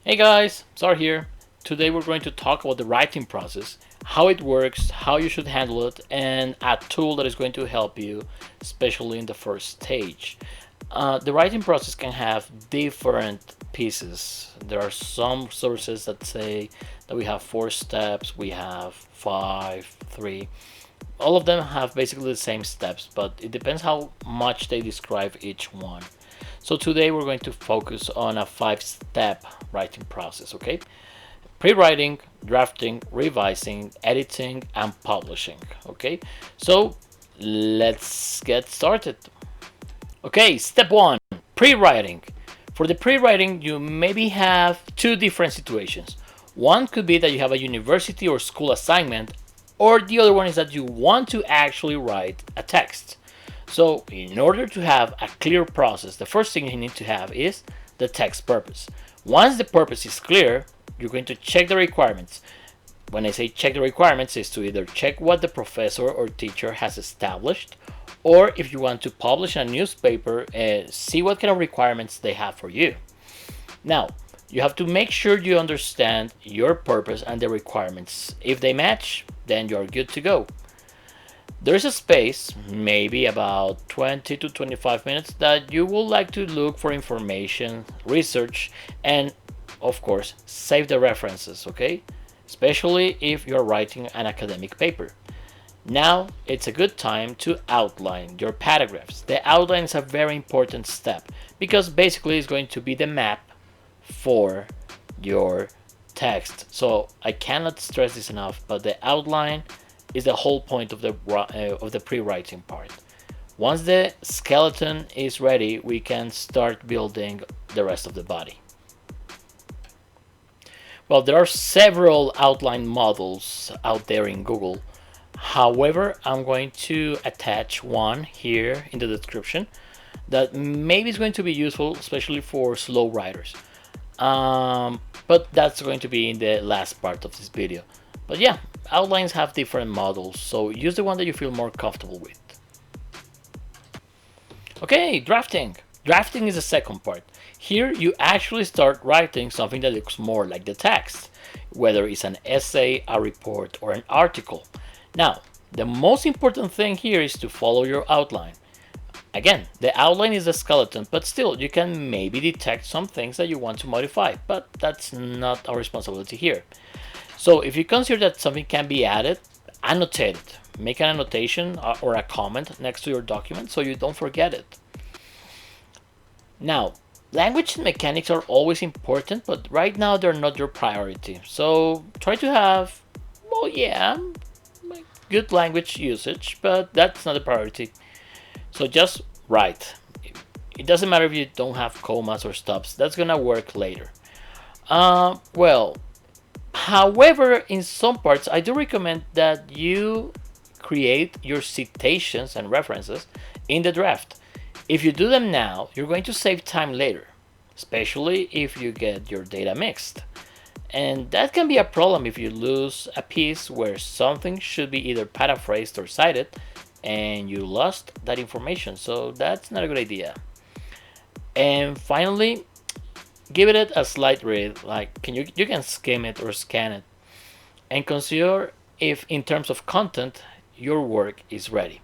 Hey guys, Zar here. Today we're going to talk about the writing process, how it works, how you should handle it, and a tool that is going to help you, especially in the first stage. The writing process can have different pieces. There are some sources that say that we have 4 steps, we have 5, 3. All of them have basically the same steps, but it depends how much they describe each one. So today we're going to focus on a 5-step writing process, okay? Pre-writing, drafting, revising, editing, and publishing, okay? So let's get started. Okay, step 1, pre-writing. For the pre-writing, you maybe have 2 different situations. One could be that you have a university or school assignment, or the other one is that you want to actually write a text. So in order to have a clear process, the first thing you need to have is the text purpose. Once the purpose is clear, you're going to check the requirements. When I say check the requirements, is to either check what the professor or teacher has established, or if you want to publish in a newspaper, see what kind of requirements they have for you. Now, you have to make sure you understand your purpose and the requirements. If they match, then you're good to go. There's a space, maybe about 20 to 25 minutes, that you would like to look for information, research, and of course, save the references, okay? Especially if you're writing an academic paper. Now it's a good time to outline your paragraphs. The outline is a very important step because basically it's going to be the map for your text. So I cannot stress this enough, but the outline is the whole point of the pre-writing part. Once the skeleton is ready, we can start building the rest of the body. Well, there are several outline models out there in Google. However, I'm going to attach one here in the description that maybe is going to be useful, especially for slow writers. But that's going to be in the last part of this video. But yeah, outlines have different models, so use the one that you feel more comfortable with. Okay, drafting. Drafting is the second part. Here you actually start writing something that looks more like the text, whether it's an essay, a report, or an article. Now, the most important thing here is to follow your outline. Again, the outline is the skeleton, but still you can maybe detect some things that you want to modify, but that's not our responsibility here. So if you consider that something can be added, annotate it. Make an annotation or a comment next to your document so you don't forget it. Now, language and mechanics are always important, but right now they're not your priority. So try to have, well, yeah, good language usage, but that's not a priority. So just write. It doesn't matter if you don't have commas or stops. That's gonna work later. Well, however, in some parts, I do recommend that you create your citations and references in the draft. If you do them now, you're going to save time later, especially if you get your data mixed. And that can be a problem if you lose a piece where something should be either paraphrased or cited and you lost that information. So that's not a good idea. And finally, give it a slight read. Like you can skim it or scan it and consider if in terms of content your work is ready.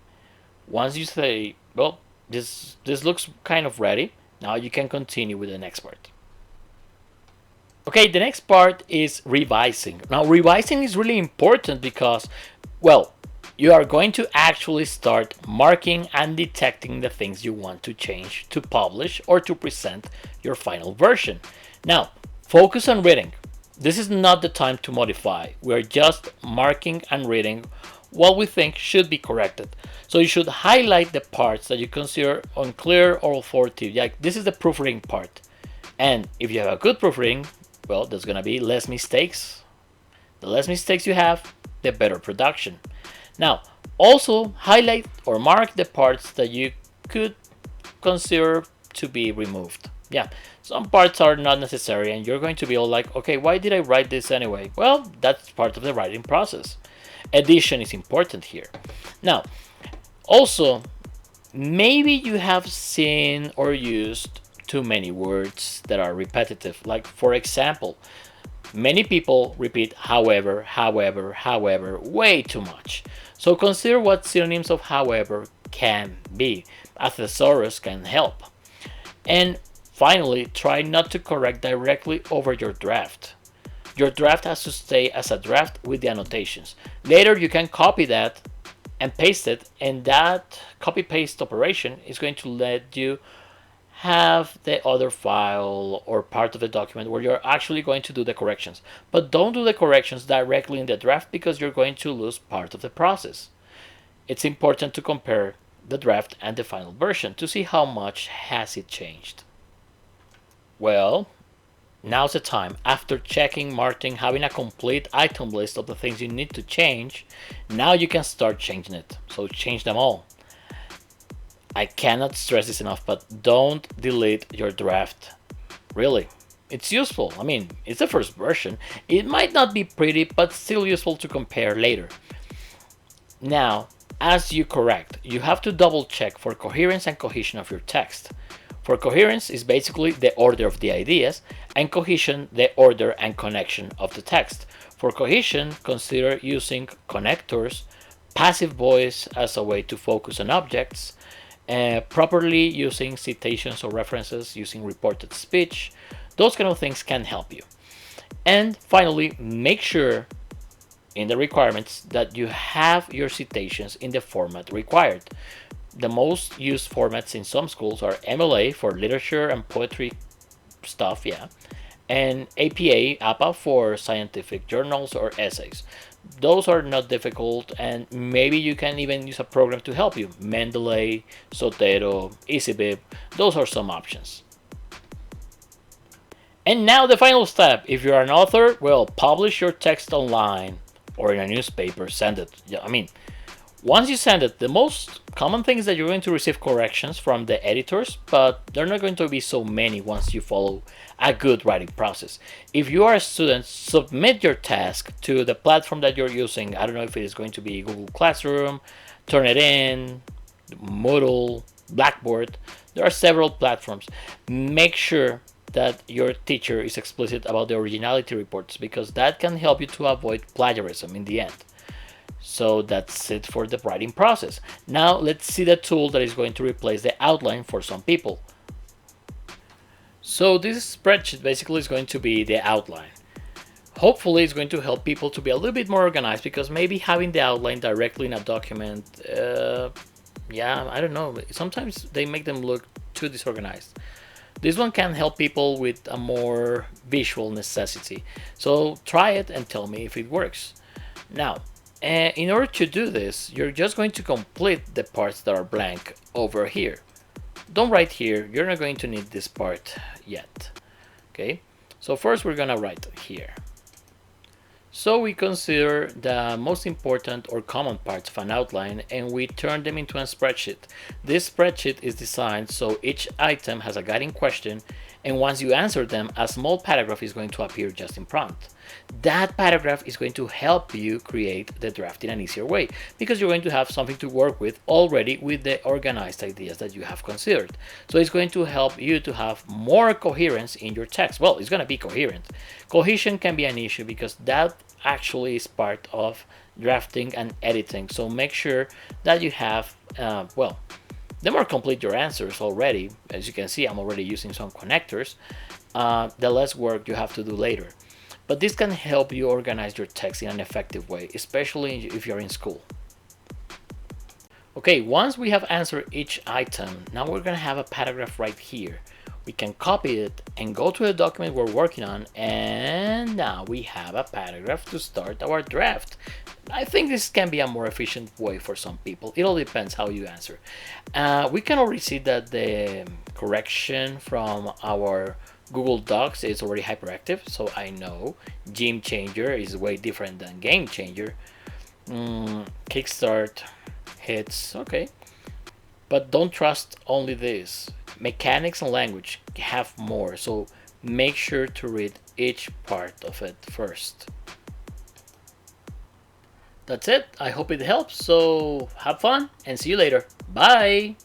Once you say, well, this looks kind of ready, now you can continue with the next part. Okay, the next part is revising. Now, revising is really important because, well, you are going to actually start marking and detecting the things you want to change to publish or to present your final version. Now, focus on reading. This is not the time to modify. We're just marking and reading what we think should be corrected. So you should highlight the parts that you consider unclear or authoritative. Like this is the proofreading part. And if you have a good proofreading, well, there's gonna be less mistakes. The less mistakes you have, the better production. Now, also highlight or mark the parts that you could consider to be removed. Yeah, some parts are not necessary and you're going to be all like, okay, why did I write this anyway? Well, that's part of the writing process. Addition is important here. Now, also, maybe you have seen or used too many words that are repetitive. Like, for example, many people repeat however, however, however way too much. So consider what synonyms of however can be. A thesaurus can help. And finally, try not to correct directly over your draft. Your draft has to stay as a draft with the annotations. Later, you can copy that and paste it, and that copy paste operation is going to let you have the other file or part of the document where you're actually going to do the corrections. But don't do the corrections directly in the draft because you're going to lose part of the process. It's important to compare the draft and the final version to see how much has it changed. Well, now's the time. After checking, marking, having a complete item list of the things you need to change, now you can start changing it. So change them all. I cannot stress this enough, but don't delete your draft. Really, it's useful. I mean, it's the first version. It might not be pretty, but still useful to compare later. Now, as you correct, you have to double check for coherence and cohesion of your text. For coherence is basically the order of the ideas, and cohesion the order and connection of the text. For cohesion, consider using connectors, passive voice as a way to focus on objects, properly using citations or references, using reported speech. Those kind of things can help you. And finally, make sure in the requirements that you have your citations in the format required. The most used formats in some schools are MLA for literature and poetry stuff, yeah, and APA for scientific journals or essays. Those are not difficult, and maybe you can even use a program to help you. Mendeley, Sotero, EasyBib, those are some options. And now the final step. If you're an author, well, publish your text online or in a newspaper, send it. Yeah, I mean, once you send it, the most common thing is that you're going to receive corrections from the editors, but they're not going to be so many once you follow a good writing process. If you are a student, submit your task to the platform that you're using. I don't know if it is going to be Google Classroom, Turnitin, Moodle, Blackboard. There are several platforms. Make sure that your teacher is explicit about the originality reports because that can help you to avoid plagiarism in the end. So that's it for the writing process. Now let's see the tool that is going to replace the outline for some people. So this spreadsheet basically is going to be the outline. Hopefully it's going to help people to be a little bit more organized because maybe having the outline directly in a document, yeah, I don't know. Sometimes they make them look too disorganized. This one can help people with a more visual necessity. So try it and tell me if it works. Now, in order to do this, you're just going to complete the parts that are blank over here. Don't write here, you're not going to need this part yet. Okay, so first we're gonna write here. So we consider the most important or common parts of an outline and we turn them into a spreadsheet. This spreadsheet is designed so each item has a guiding question, and once you answer them, a small paragraph is going to appear just in prompt. That paragraph is going to help you create the draft in an easier way because you're going to have something to work with already with the organized ideas that you have considered. So it's going to help you to have more coherence in your text. Well, it's going to be coherent. Cohesion can be an issue because that actually is part of drafting and editing. So make sure that you have, well, the more complete your answers already, as you can see, I'm already using some connectors, the less work you have to do later. But this can help you organize your text in an effective way, especially if you're in school. Okay, once we have answered each item, now we're going to have a paragraph right here. We can copy it and go to the document we're working on, and now we have a paragraph to start our draft. I think this can be a more efficient way for some people. It all depends how you answer. We can already see that the correction from our Google Docs is already hyperactive, so I know Game Changer is way different than Game Changer. Kickstart hits, okay. But don't trust only this. Mechanics and language have more, so make sure to read each part of it first. That's it. I hope it helps, so have fun and see you later. Bye!